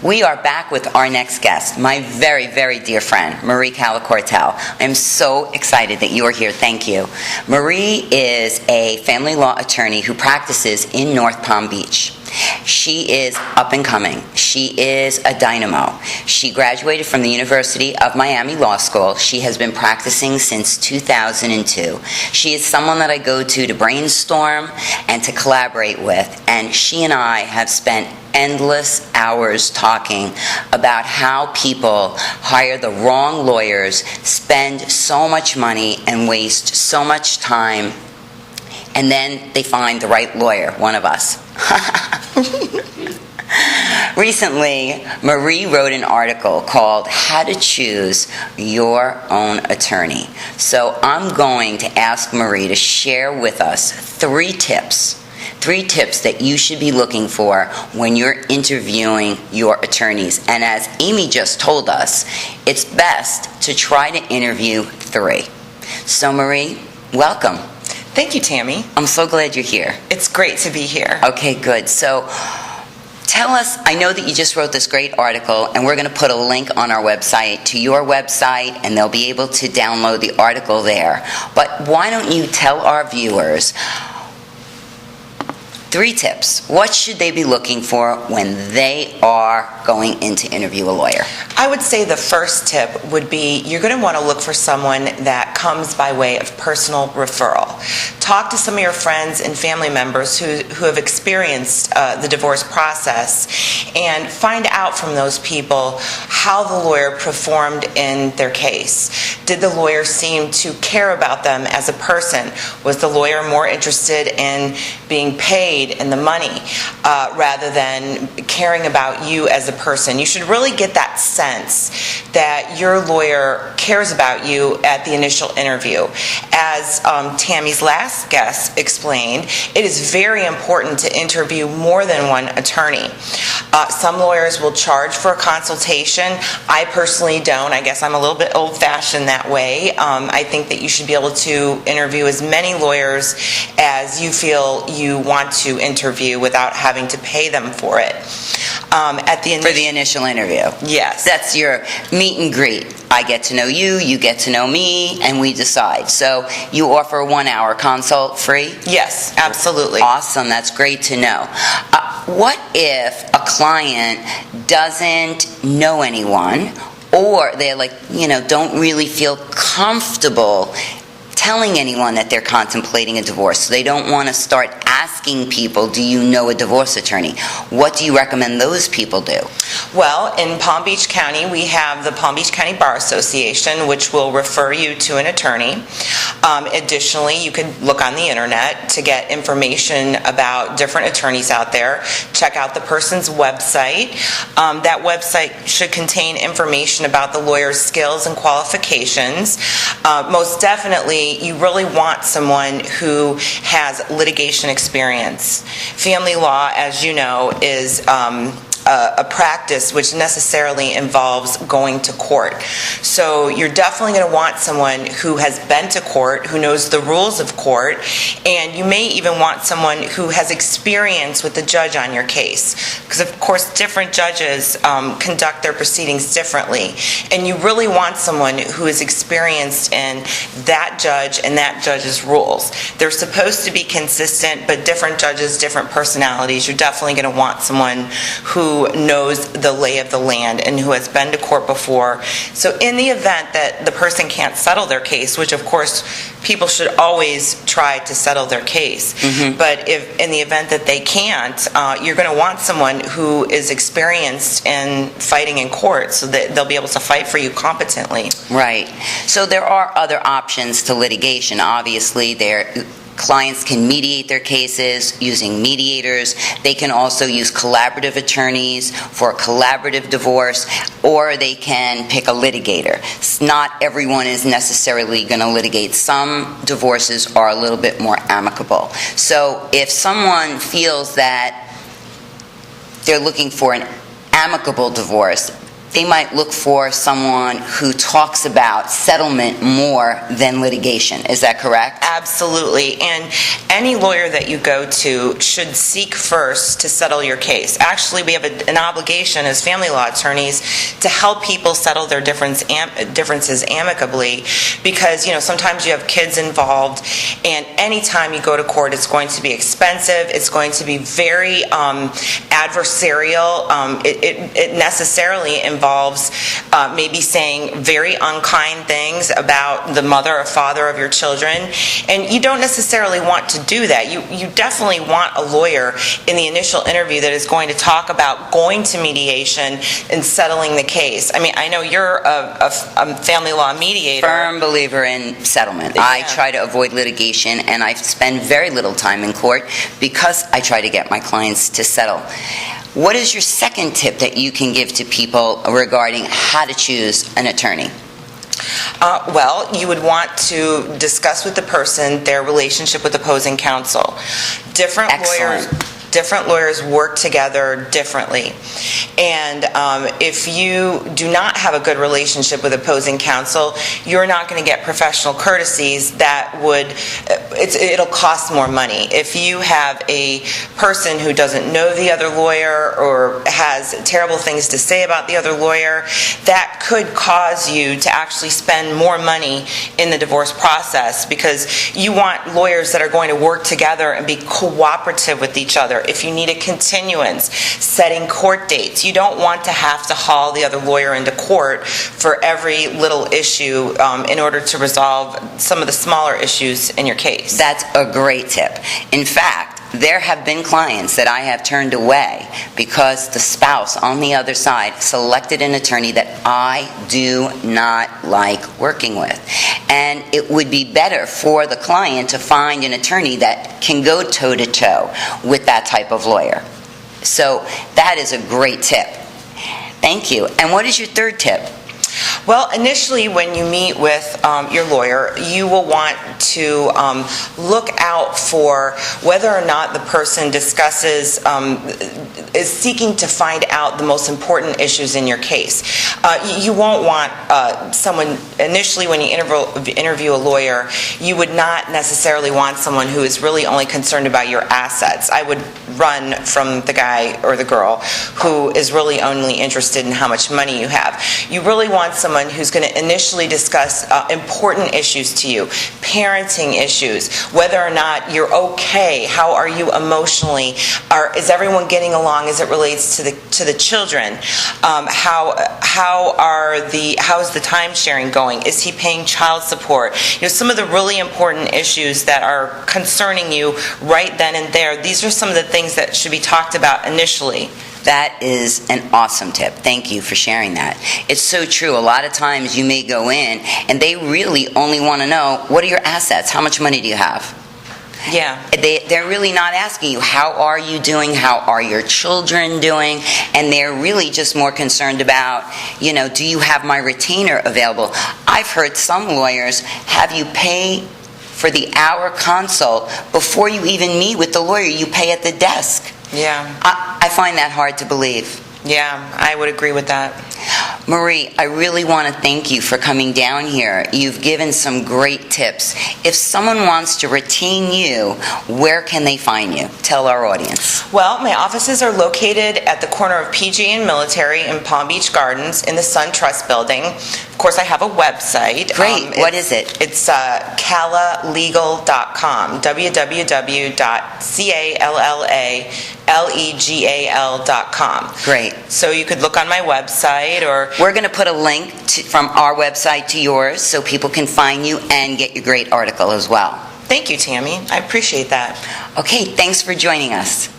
We are back with our next guest, my very, very dear friend, Marie Quartell. I'm so excited that you are here. Thank you. Marie is a family law attorney who practices in North Palm Beach. She is up and coming. She is a dynamo. She graduated from the University of Miami Law School. She has been practicing since 2002. She is someone that I go to brainstorm and to collaborate with, and she and I have spent endless hours talking about how people hire the wrong lawyers, spend so much money, and waste so much time, and then they find the right lawyer, one of us. Recently, Marie wrote an article called How to Choose Your Own Attorney. So I'm going to ask Marie to share with us three tips that you should be looking for when you're interviewing your attorneys. And as Amy just told us, it's best to try to interview three. So Marie, welcome. Thank you, Tammy. I'm so glad you're here. It's great to be here. Okay, good. So tell us, I know that you just wrote this great article, and we're going to put a link on our website to your website, and they'll be able to download the article there. But why don't you tell our viewers three tips. What should they be looking for when they are going in to interview a lawyer? I would say the first tip would be you're going to want to look for someone that comes by way of personal referral. Talk to some of your friends and family members who have experienced the divorce process and find out from those people how the lawyer performed in their case. Did the lawyer seem to care about them as a person? Was the lawyer more interested in being paid and the money rather than caring about you as a person? You should really get that sense that your lawyer cares about you at the initial interview. As Tammy's last guest explained, it is very important to interview more than one attorney. Some lawyers will charge for a consultation. I personally don't. I guess I'm a little bit old-fashioned that way. I think that you should be able to interview as many lawyers as you feel you want to interview without having to pay them for it. For the initial interview. Yes. That's your meet and greet. I get to know you, you get to know me, and we decide. So you offer a 1-hour consult free? Yes, absolutely. Awesome. That's great to know. What if a client doesn't know anyone, or they're don't really feel comfortable telling anyone that they're contemplating a divorce? So they don't want to start asking people, do you know a divorce attorney? What do you recommend those people do? Well, in Palm Beach County, we have the Palm Beach County Bar Association, which will refer you to an attorney. Additionally, you can look on the internet to get information about different attorneys out there. Check out the person's website. That website should contain information about the lawyer's skills and qualifications. Most definitely, you really want someone who has litigation experience. Family law, as you know, is a practice which necessarily involves going to court. So you're definitely going to want someone who has been to court, who knows the rules of court, and you may even want someone who has experience with the judge on your case. Because, of course, different judges conduct their proceedings differently. And you really want someone who is experienced in that judge and that judge's rules. They're supposed to be consistent, but different judges, different personalities. You're definitely going to want someone who knows the lay of the land and who has been to court before. So in the event that the person can't settle their case, which of course people should always try to settle their case, but if in the event that they can't, you're going to want someone who is experienced in fighting in court so that they'll be able to fight for you competently. Right. So there are other options to litigation. Obviously, clients can mediate their cases using mediators. They can also use collaborative attorneys for a collaborative divorce, or they can pick a litigator. Not everyone is necessarily going to litigate. Some divorces are a little bit more amicable. So if someone feels that they're looking for an amicable divorce, they might look for someone who talks about settlement more than litigation. Is that correct? Absolutely. And any lawyer that you go to should seek first to settle your case. Actually, we have an obligation as family law attorneys to help people settle their differences amicably, because sometimes you have kids involved, and anytime you go to court, it's going to be expensive. It's going to be very adversarial. It necessarily involves maybe saying very unkind things about the mother or father of your children, and you don't necessarily want to do that. You definitely want a lawyer in the initial interview that is going to talk about going to mediation and settling the case. I mean, I know you're a family law mediator. Firm believer in settlement. Yeah. I try to avoid litigation, and I spend very little time in court because I try to get my clients to settle. What is your second tip that you can give to people regarding how to choose an attorney? Well, you would want to discuss with the person their relationship with opposing counsel. Different lawyers work together differently. And if you do not have a good relationship with opposing counsel, you're not going to get professional courtesies that it'll cost more money. If you have a person who doesn't know the other lawyer or has terrible things to say about the other lawyer, that could cause you to actually spend more money in the divorce process, because you want lawyers that are going to work together and be cooperative with each other. If you need a continuance, setting court dates, you don't want to have to haul the other lawyer into court for every little issue in order to resolve some of the smaller issues in your case. That's a great tip. In fact, there have been clients that I have turned away because the spouse on the other side selected an attorney that I do not like working with. And it would be better for the client to find an attorney that can go toe-to-toe with that type of lawyer. So that is a great tip. Thank you. And what is your third tip? Well, initially when you meet with your lawyer, you will want to look out for whether or not the person discusses, is seeking to find out the most important issues in your case. You won't want someone, initially when you interview a lawyer, you would not necessarily want someone who is really only concerned about your assets. I would run from the guy or the girl who is really only interested in how much money you have. You really want someone who's going to initially discuss important issues to you, parenting issues, whether or not you're okay, how are you emotionally, is everyone getting along as it relates to the children, how is the time sharing going, is he paying child support, some of the really important issues that are concerning you right then and there. These are some of the things that should be talked about initially. That is an awesome tip. Thank you for sharing that. It's so true. A lot of times you may go in and they really only want to know, what are your assets? How much money do you have? Yeah. They're really not asking you, how are you doing? How are your children doing? And they're really just more concerned about, do you have my retainer available? I've heard some lawyers have you pay for the hour consult before you even meet with the lawyer. You pay at the desk. Yeah. I find that hard to believe. Yeah, I would agree with that. Marie, I really want to thank you for coming down here. You've given some great tips. If someone wants to retain you, where can they find you? Tell our audience. Well, my offices are located at the corner of PG and Military in Palm Beach Gardens in the Sun Trust Building. Of course, I have a website. Great. What is it? It's callalegal.com, www.callalegal.com. Great. So you could look on my website, or we're going to put a link from our website to yours so people can find you and get your great article as well. Thank you, Tammy. I appreciate that. Okay, thanks for joining us.